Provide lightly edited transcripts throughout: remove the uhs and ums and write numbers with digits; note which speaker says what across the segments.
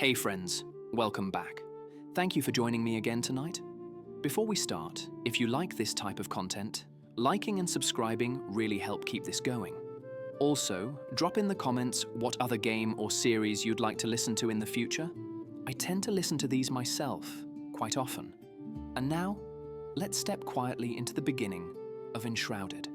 Speaker 1: Hey friends, welcome back. Thank you for joining me again tonight. Before we start, if you like this type of content, liking and subscribing really help keep this going. Also, drop in the comments what other game or series you'd like to listen to in the future. I tend to listen to these myself quite often. And now, let's step quietly into the beginning of Enshrouded.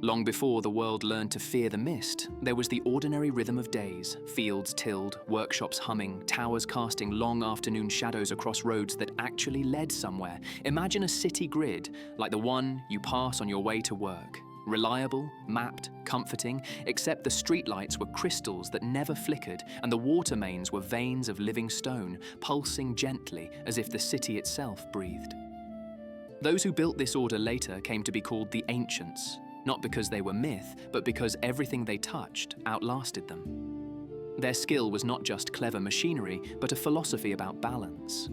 Speaker 1: Long before the world learned to fear the mist, there was the ordinary rhythm of days, fields tilled, workshops humming, towers casting long afternoon shadows across roads that actually led somewhere. Imagine a city grid, like the one you pass on your way to work. Reliable, mapped, comforting, except the streetlights were crystals that never flickered, and the water mains were veins of living stone, pulsing gently as if the city itself breathed. Those who built this order later came to be called the Ancients, not because they were myth, but because everything they touched outlasted them. Their skill was not just clever machinery, but a philosophy about balance.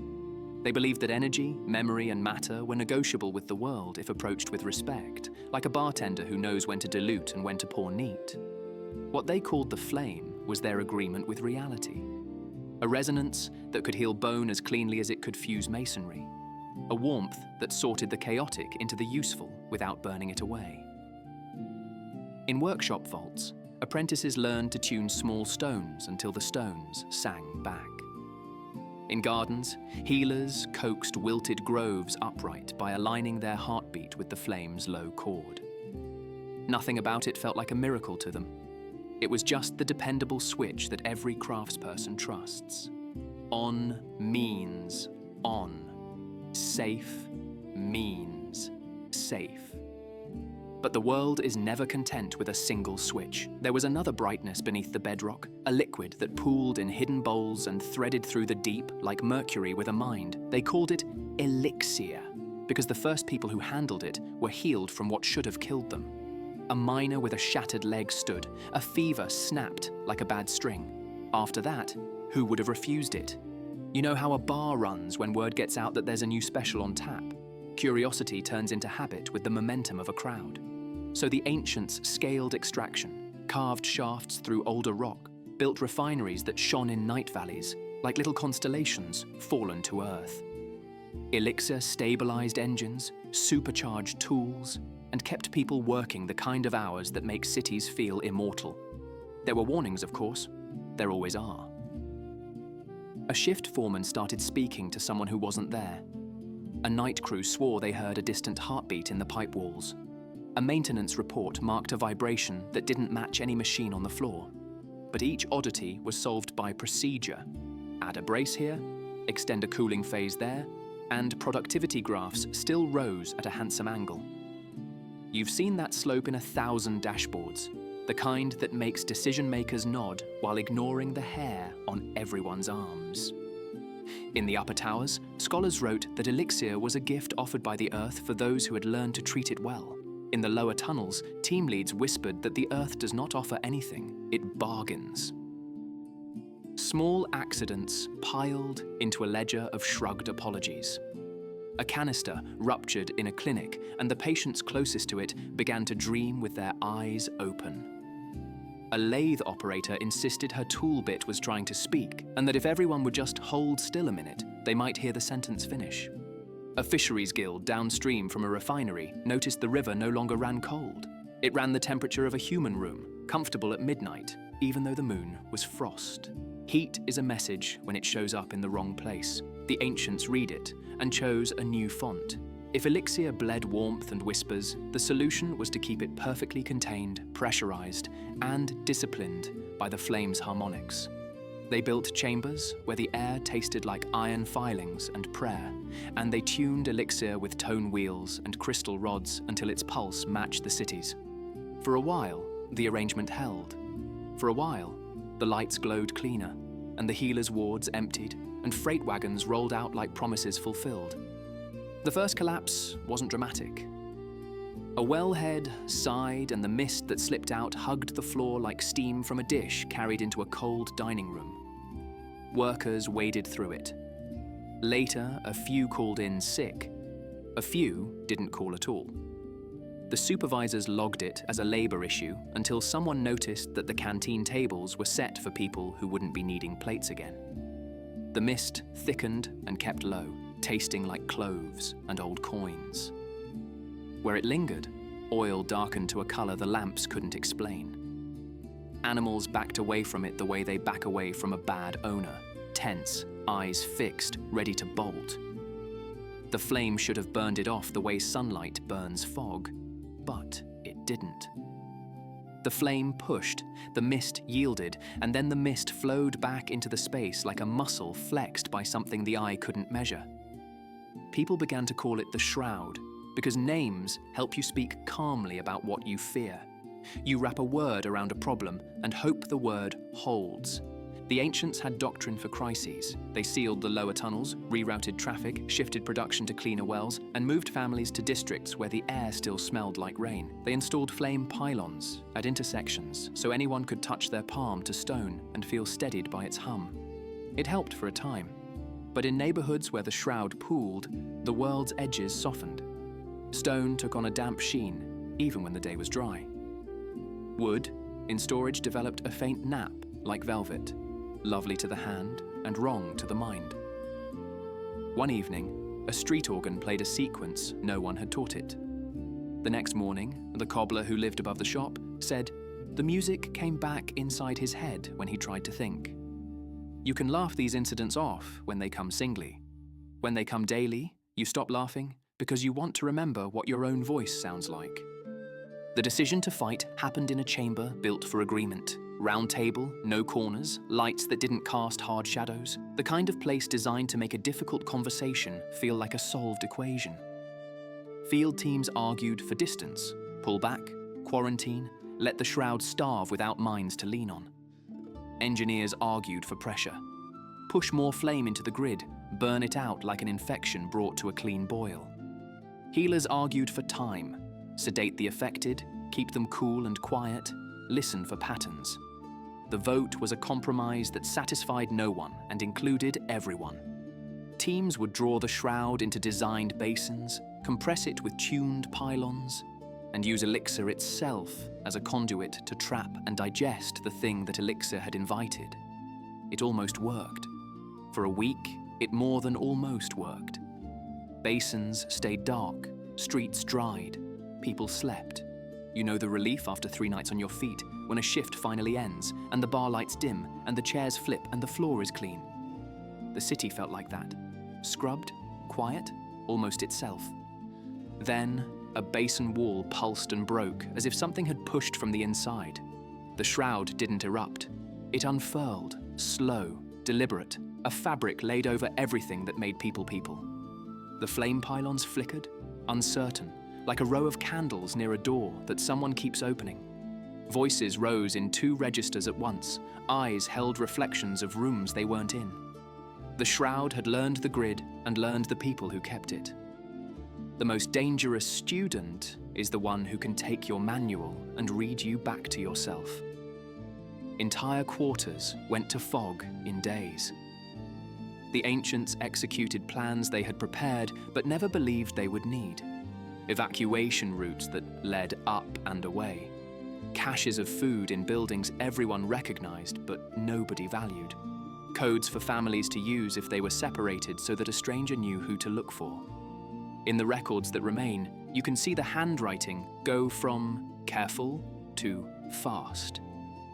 Speaker 1: They believed that energy, memory, and matter were negotiable with the world if approached with respect, like a bartender who knows when to dilute and when to pour neat. What they called the flame was their agreement with reality. A resonance that could heal bone as cleanly as it could fuse masonry. A warmth that sorted the chaotic into the useful without burning it away. In workshop vaults, apprentices learned to tune small stones until the stones sang back. In gardens, healers coaxed wilted groves upright by aligning their heartbeat with the flame's low chord. Nothing about it felt like a miracle to them. It was just the dependable switch that every craftsperson trusts. On means on. Safe means safe. But the world is never content with a single switch. There was another brightness beneath the bedrock, a liquid that pooled in hidden bowls and threaded through the deep like mercury with a mind. They called it elixir, because the first people who handled it were healed from what should have killed them. A miner with a shattered leg stood, a fever snapped like a bad string. After that, who would have refused it? You know how a bar runs when word gets out that there's a new special on tap? Curiosity turns into habit with the momentum of a crowd. So the Ancients scaled extraction, carved shafts through older rock, built refineries that shone in night valleys, like little constellations fallen to earth. Elixir stabilized engines, supercharged tools, and kept people working the kind of hours that make cities feel immortal. There were warnings, of course. There always are. A shift foreman started speaking to someone who wasn't there. A night crew swore they heard a distant heartbeat in the pipe walls. A maintenance report marked a vibration that didn't match any machine on the floor. But each oddity was solved by procedure. Add a brace here, extend a cooling phase there, and productivity graphs still rose at a handsome angle. You've seen that slope in 1,000 dashboards, the kind that makes decision makers nod while ignoring the hair on everyone's arms. In the upper towers, scholars wrote that elixir was a gift offered by the earth for those who had learned to treat it well. In the lower tunnels, team leads whispered that the earth does not offer anything, it bargains. Small accidents piled into a ledger of shrugged apologies. A canister ruptured in a clinic, and the patients closest to it began to dream with their eyes open. A lathe operator insisted her tool bit was trying to speak, and that if everyone would just hold still a minute, they might hear the sentence finish. A fisheries guild downstream from a refinery noticed the river no longer ran cold. It ran the temperature of a human room, comfortable at midnight, even though the moon was frost. Heat is a message when it shows up in the wrong place. The Ancients read it and chose a new font. If elixir bled warmth and whispers, the solution was to keep it perfectly contained, pressurized, and disciplined by the flame's harmonics. They built chambers where the air tasted like iron filings and prayer, and they tuned elixir with tone wheels and crystal rods until its pulse matched the city's. For a while, the arrangement held. For a while, the lights glowed cleaner, and the healers' wards emptied, and freight wagons rolled out like promises fulfilled. The first collapse wasn't dramatic. A wellhead sighed, and the mist that slipped out hugged the floor like steam from a dish carried into a cold dining room. Workers waded through it. Later, a few called in sick. A few didn't call at all. The supervisors logged it as a labor issue until someone noticed that the canteen tables were set for people who wouldn't be needing plates again. The mist thickened and kept low, tasting like cloves and old coins. Where it lingered, oil darkened to a color the lamps couldn't explain. Animals backed away from it the way they back away from a bad owner, tense, eyes fixed, ready to bolt. The flame should have burned it off the way sunlight burns fog, but it didn't. The flame pushed, the mist yielded, and then the mist flowed back into the space like a muscle flexed by something the eye couldn't measure. People began to call it the Shroud, because names help you speak calmly about what you fear. You wrap a word around a problem and hope the word holds. The ancients had doctrine for crises. They sealed the lower tunnels, rerouted traffic, shifted production to cleaner wells, and moved families to districts where the air still smelled like rain. They installed flame pylons at intersections so anyone could touch their palm to stone and feel steadied by its hum. It helped for a time. But in neighborhoods where the shroud pooled, the world's edges softened. Stone took on a damp sheen, even when the day was dry. Wood, in storage, developed a faint nap like velvet, lovely to the hand and wrong to the mind. One evening, a street organ played a sequence no one had taught it. The next morning, the cobbler who lived above the shop said the music came back inside his head when he tried to think. You can laugh these incidents off when they come singly. When they come daily, you stop laughing because you want to remember what your own voice sounds like. The decision to fight happened in a chamber built for agreement. Round table, no corners, lights that didn't cast hard shadows. The kind of place designed to make a difficult conversation feel like a solved equation. Field teams argued for distance, pull back, quarantine, let the shroud starve without minds to lean on. Engineers argued for pressure. Push more flame into the grid, burn it out like an infection brought to a clean boil. Healers argued for time, sedate the affected, keep them cool and quiet, listen for patterns. The vote was a compromise that satisfied no one and included everyone. Teams would draw the shroud into designed basins, compress it with tuned pylons, and use elixir itself as a conduit to trap and digest the thing that elixir had invited. It almost worked. For a week, it more than almost worked. Basins stayed dark, streets dried, people slept. You know the relief after 3 nights on your feet, when a shift finally ends, and the bar lights dim, and the chairs flip, and the floor is clean. The city felt like that. Scrubbed, quiet, almost itself. Then, a basin wall pulsed and broke, as if something had pushed from the inside. The shroud didn't erupt. It unfurled, slow, deliberate, a fabric laid over everything that made people people. The flame pylons flickered, uncertain, like a row of candles near a door that someone keeps opening. Voices rose in 2 registers at once. Eyes held reflections of rooms they weren't in. The shroud had learned the grid and learned the people who kept it. The most dangerous student is the one who can take your manual and read you back to yourself. Entire quarters went to fog in days. The ancients executed plans they had prepared but never believed they would need. Evacuation routes that led up and away. Caches of food in buildings everyone recognized but nobody valued. Codes for families to use if they were separated so that a stranger knew who to look for. In the records that remain, you can see the handwriting go from careful to fast.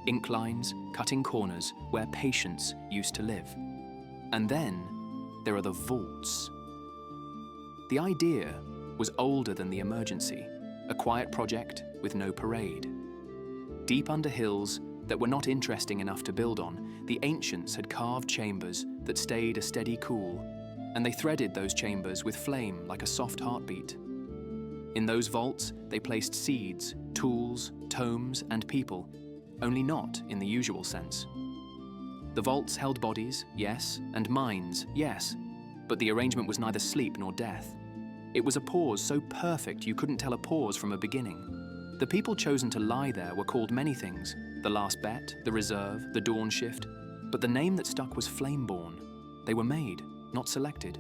Speaker 1: Ink lines, cutting corners where patience used to live. And then there are the vaults. The idea was older than the emergency, a quiet project with no parade. Deep under hills that were not interesting enough to build on, the ancients had carved chambers that stayed a steady cool, and they threaded those chambers with flame like a soft heartbeat. In those vaults, they placed seeds, tools, tomes, and people, only not in the usual sense. The vaults held bodies, yes, and minds, yes, but the arrangement was neither sleep nor death. It was a pause so perfect you couldn't tell a pause from a beginning. The people chosen to lie there were called many things: the last bet, the reserve, the dawn shift, but the name that stuck was Flameborn. They were made, not selected.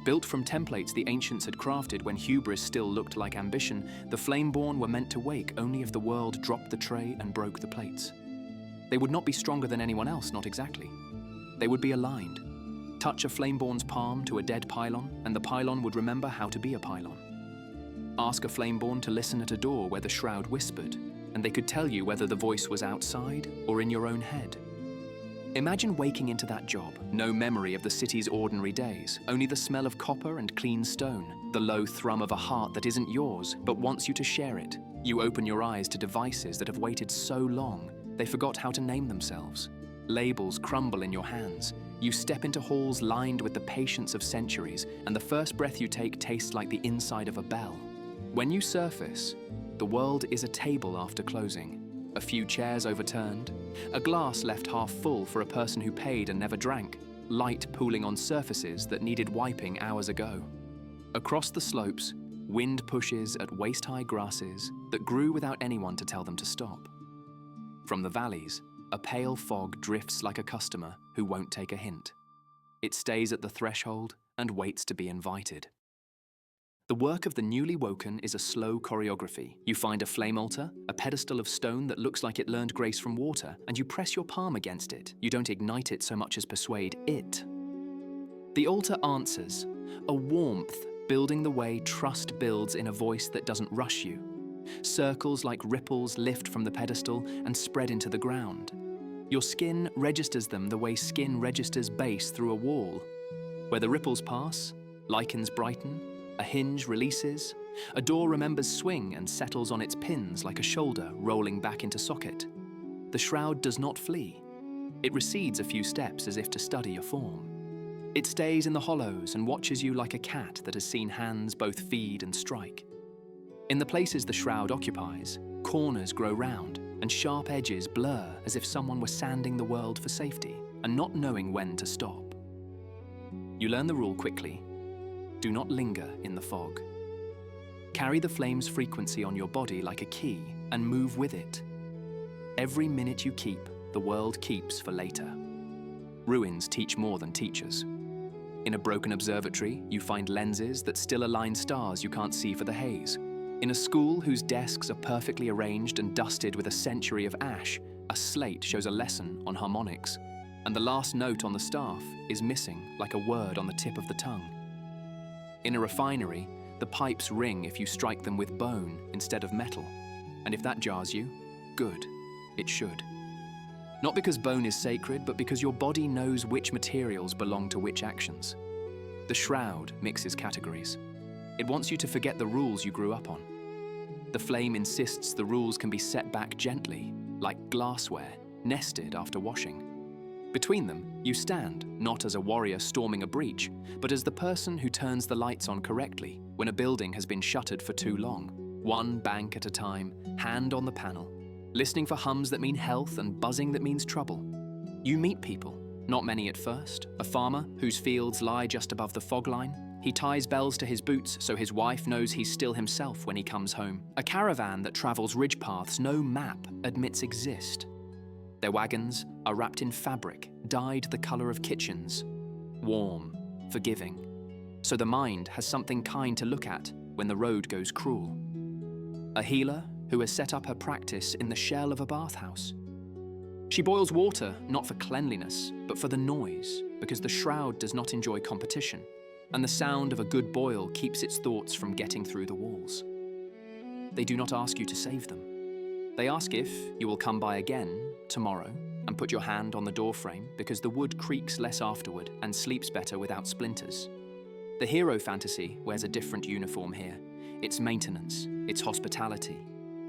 Speaker 1: Built from templates the ancients had crafted when hubris still looked like ambition, the Flameborn were meant to wake only if the world dropped the tray and broke the plates. They would not be stronger than anyone else, not exactly. They would be aligned. Touch a Flameborn's palm to a dead pylon, and the pylon would remember how to be a pylon. Ask a Flameborn to listen at a door where the shroud whispered, and they could tell you whether the voice was outside or in your own head. Imagine waking into that job, no memory of the city's ordinary days, only the smell of copper and clean stone, the low thrum of a heart that isn't yours but wants you to share it. You open your eyes to devices that have waited so long, they forgot how to name themselves. Labels crumble in your hands. You step into halls lined with the patience of centuries, and the first breath you take tastes like the inside of a bell. When you surface, the world is a table after closing. A few chairs overturned, a glass left half full for a person who paid and never drank, light pooling on surfaces that needed wiping hours ago. Across the slopes, wind pushes at waist-high grasses that grew without anyone to tell them to stop. From the valleys, a pale fog drifts like a customer who won't take a hint. It stays at the threshold and waits to be invited. The work of the newly woken is a slow choreography. You find a flame altar, a pedestal of stone that looks like it learned grace from water, and you press your palm against it. You don't ignite it so much as persuade it. The altar answers, a warmth building the way trust builds in a voice that doesn't rush you. Circles like ripples lift from the pedestal and spread into the ground. Your skin registers them the way skin registers base through a wall. Where the ripples pass, lichens brighten, a hinge releases, a door remembers swing and settles on its pins like a shoulder rolling back into socket. The shroud does not flee. It recedes a few steps as if to study a form. It stays in the hollows and watches you like a cat that has seen hands both feed and strike. In the places the shroud occupies, corners grow round and sharp edges blur as if someone were sanding the world for safety and not knowing when to stop. You learn the rule quickly. Do not linger in the fog. Carry the flame's frequency on your body like a key and move with it. Every minute you keep, the world keeps for later. Ruins teach more than teachers. In a broken observatory, you find lenses that still align stars you can't see for the haze. In a school whose desks are perfectly arranged and dusted with a century of ash, a slate shows a lesson on harmonics, and the last note on the staff is missing like a word on the tip of the tongue. In a refinery, the pipes ring if you strike them with bone instead of metal, and if that jars you, good, it should. Not because bone is sacred, but because your body knows which materials belong to which actions. The shroud mixes categories. It wants you to forget the rules you grew up on. The flame insists the rules can be set back gently, like glassware, nested after washing. Between them, you stand, not as a warrior storming a breach, but as the person who turns the lights on correctly when a building has been shuttered for too long, one bank at a time, hand on the panel, listening for hums that mean health and buzzing that means trouble. You meet people, not many at first, a farmer whose fields lie just above the fog line. He ties bells to his boots so his wife knows he's still himself when he comes home. A caravan that travels ridge paths no map admits exist. Their wagons are wrapped in fabric, dyed the color of kitchens. Warm, forgiving. So the mind has something kind to look at when the road goes cruel. A healer who has set up her practice in the shell of a bathhouse. She boils water not for cleanliness, but for the noise, because the shroud does not enjoy competition, and the sound of a good boil keeps its thoughts from getting through the walls. They do not ask you to save them. They ask if you will come by again tomorrow and put your hand on the doorframe because the wood creaks less afterward and sleeps better without splinters. The hero fantasy wears a different uniform here. It's maintenance, it's hospitality,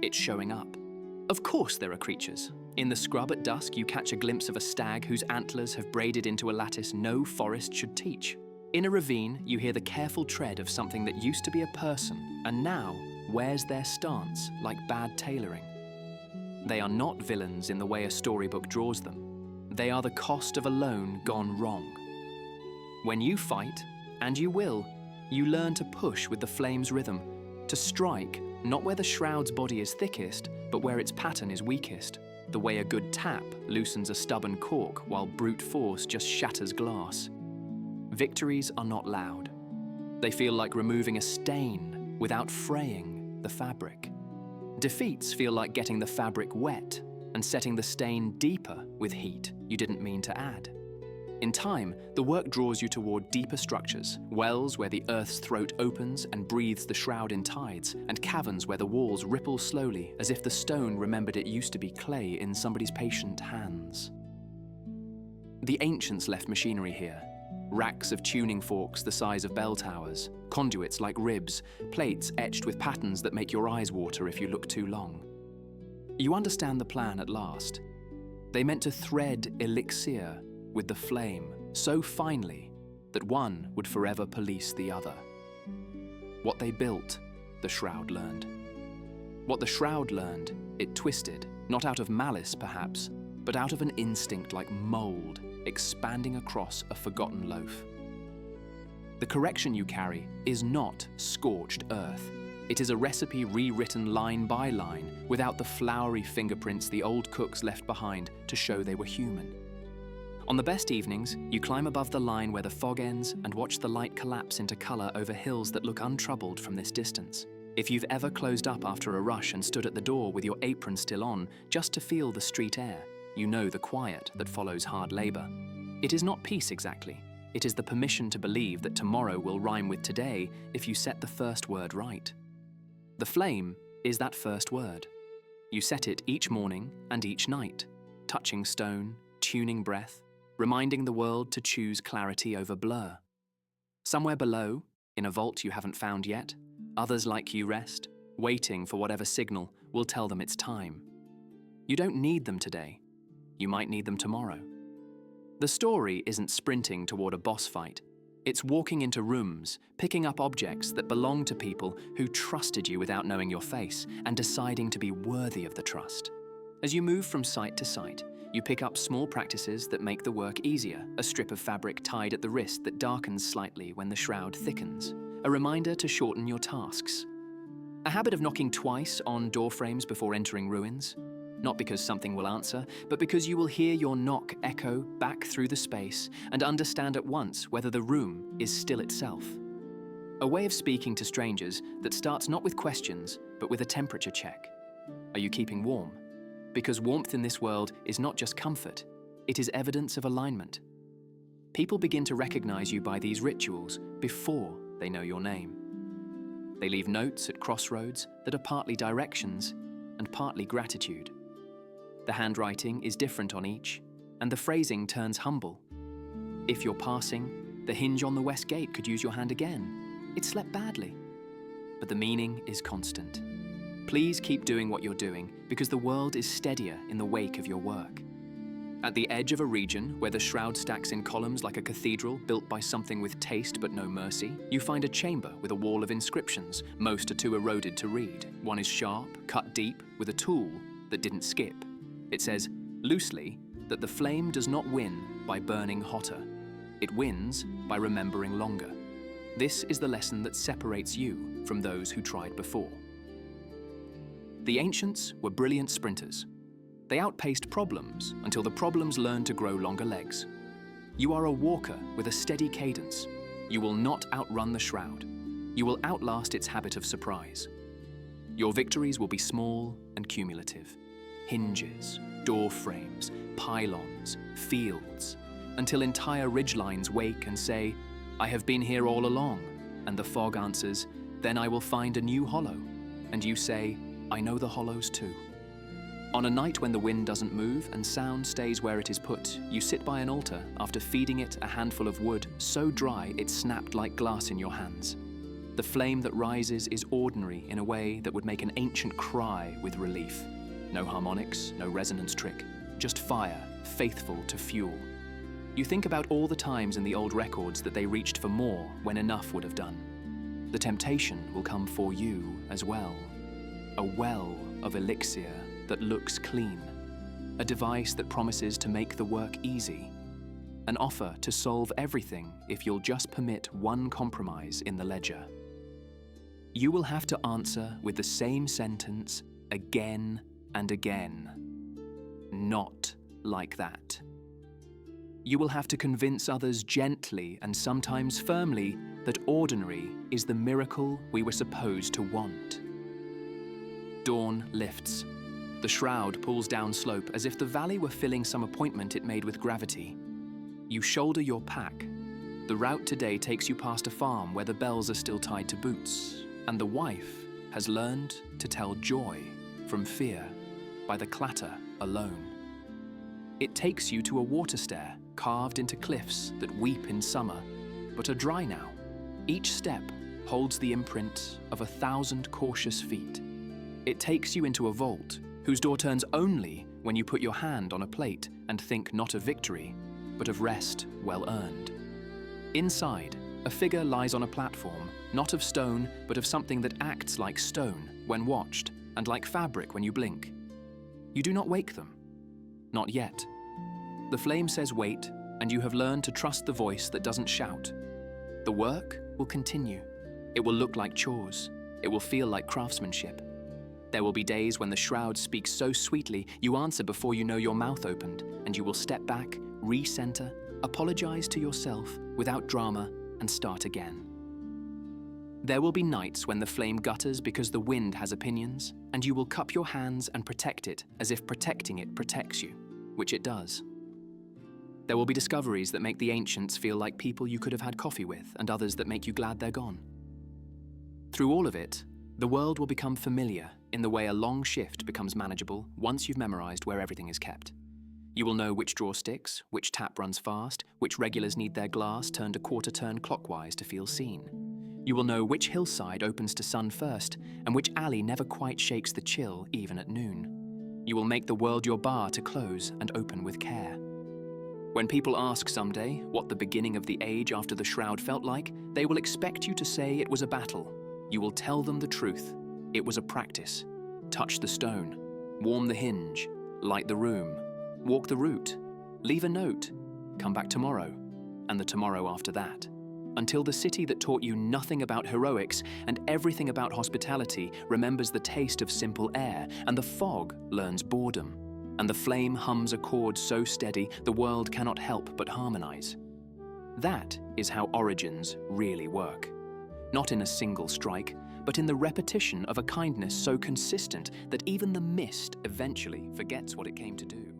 Speaker 1: it's showing up. Of course there are creatures. In the scrub at dusk, you catch a glimpse of a stag whose antlers have braided into a lattice no forest should teach. In a ravine, you hear the careful tread of something that used to be a person and now wears their stance like bad tailoring. They are not villains in the way a storybook draws them. They are the cost of a loan gone wrong. When you fight, and you will, you learn to push with the flame's rhythm, to strike not where the shroud's body is thickest, but where its pattern is weakest, the way a good tap loosens a stubborn cork while brute force just shatters glass. Victories are not loud. They feel like removing a stain without fraying the fabric. Defeats feel like getting the fabric wet and setting the stain deeper with heat you didn't mean to add. In time, the work draws you toward deeper structures, wells where the earth's throat opens and breathes the shroud in tides, and caverns where the walls ripple slowly as if the stone remembered it used to be clay in somebody's patient hands. The ancients left machinery here. Racks of tuning forks the size of bell towers, conduits like ribs, plates etched with patterns that make your eyes water if you look too long. You understand the plan at last. They meant to thread elixir with the flame so finely that one would forever police the other. What they built, the Shroud learned. What the Shroud learned, it twisted, not out of malice perhaps, but out of an instinct like mold expanding across a forgotten loaf. The correction you carry is not scorched earth. It is a recipe rewritten line by line without the flowery fingerprints the old cooks left behind to show they were human. On the best evenings, you climb above the line where the fog ends and watch the light collapse into color over hills that look untroubled from this distance. If you've ever closed up after a rush and stood at the door with your apron still on, just to feel the street air, you know the quiet that follows hard labor. It is not peace exactly. It is the permission to believe that tomorrow will rhyme with today if you set the first word right. The flame is that first word. You set it each morning and each night, touching stone, tuning breath, reminding the world to choose clarity over blur. Somewhere below, in a vault you haven't found yet, others like you rest, waiting for whatever signal will tell them it's time. You don't need them today. You might need them tomorrow. The story isn't sprinting toward a boss fight. It's walking into rooms, picking up objects that belong to people who trusted you without knowing your face, and deciding to be worthy of the trust. As you move from site to site, you pick up small practices that make the work easier, a strip of fabric tied at the wrist that darkens slightly when the shroud thickens, a reminder to shorten your tasks. A habit of knocking twice on door frames before entering ruins, not because something will answer, but because you will hear your knock echo back through the space and understand at once whether the room is still itself. A way of speaking to strangers that starts not with questions, but with a temperature check. Are you keeping warm? Because warmth in this world is not just comfort, it is evidence of alignment. People begin to recognize you by these rituals before they know your name. They leave notes at crossroads that are partly directions and partly gratitude. The handwriting is different on each, and the phrasing turns humble. If you're passing, the hinge on the west gate could use your hand again. It slept badly. But the meaning is constant. Please keep doing what you're doing, because the world is steadier in the wake of your work. At the edge of a region where the shroud stacks in columns like a cathedral built by something with taste but no mercy, you find a chamber with a wall of inscriptions. Most are too eroded to read. One is sharp, cut deep, with a tool that didn't skip. It says, loosely, that the flame does not win by burning hotter. It wins by remembering longer. This is the lesson that separates you from those who tried before. The ancients were brilliant sprinters. They outpaced problems until the problems learned to grow longer legs. You are a walker with a steady cadence. You will not outrun the shroud. You will outlast its habit of surprise. Your victories will be small and cumulative. Hinges, door frames, pylons, fields, until entire ridgelines wake and say, I have been here all along, and the fog answers, then I will find a new hollow, and you say, I know the hollows too. On a night when the wind doesn't move and sound stays where it is put, you sit by an altar after feeding it a handful of wood so dry it snapped like glass in your hands. The flame that rises is ordinary in a way that would make an ancient cry with relief. No harmonics, no resonance trick, just fire, faithful to fuel. You think about all the times in the old records that they reached for more when enough would have done. The temptation will come for you as well. A well of elixir that looks clean. A device that promises to make the work easy. An offer to solve everything if you'll just permit one compromise in the ledger. You will have to answer with the same sentence again and again. Not like that. You will have to convince others gently and sometimes firmly that ordinary is the miracle we were supposed to want. Dawn lifts. The shroud pulls down slope as if the valley were filling some appointment it made with gravity. You shoulder your pack. The route today takes you past a farm where the bells are still tied to boots, and the wife has learned to tell joy from fear by the clatter alone. It takes you to a water stair carved into cliffs that weep in summer, but are dry now. Each step holds the imprint of 1,000 cautious feet. It takes you into a vault whose door turns only when you put your hand on a plate and think not of victory, but of rest well earned. Inside, a figure lies on a platform, not of stone, but of something that acts like stone when watched, and like fabric when you blink. You do not wake them. Not yet. The flame says wait, and you have learned to trust the voice that doesn't shout. The work will continue. It will look like chores. It will feel like craftsmanship. There will be days when the shroud speaks so sweetly you answer before you know your mouth opened, and you will step back, recenter, apologize to yourself without drama, and start again. There will be nights when the flame gutters because the wind has opinions, and you will cup your hands and protect it as if protecting it protects you, which it does. There will be discoveries that make the ancients feel like people you could have had coffee with, and others that make you glad they're gone. Through all of it, the world will become familiar in the way a long shift becomes manageable once you've memorized where everything is kept. You will know which drawer sticks, which tap runs fast, which regulars need their glass turned a quarter turn clockwise to feel seen. You will know which hillside opens to sun first, and which alley never quite shakes the chill even at noon. You will make the world your bar to close and open with care. When people ask someday what the beginning of the age after the shroud felt like, they will expect you to say it was a battle. You will tell them the truth. It was a practice. Touch the stone, warm the hinge, light the room, walk the route, leave a note, come back tomorrow, and the tomorrow after that, until the city that taught you nothing about heroics and everything about hospitality remembers the taste of simple air, and the fog learns boredom, and the flame hums a chord so steady the world cannot help but harmonize. That is how origins really work. Not in a single strike, but in the repetition of a kindness so consistent that even the mist eventually forgets what it came to do.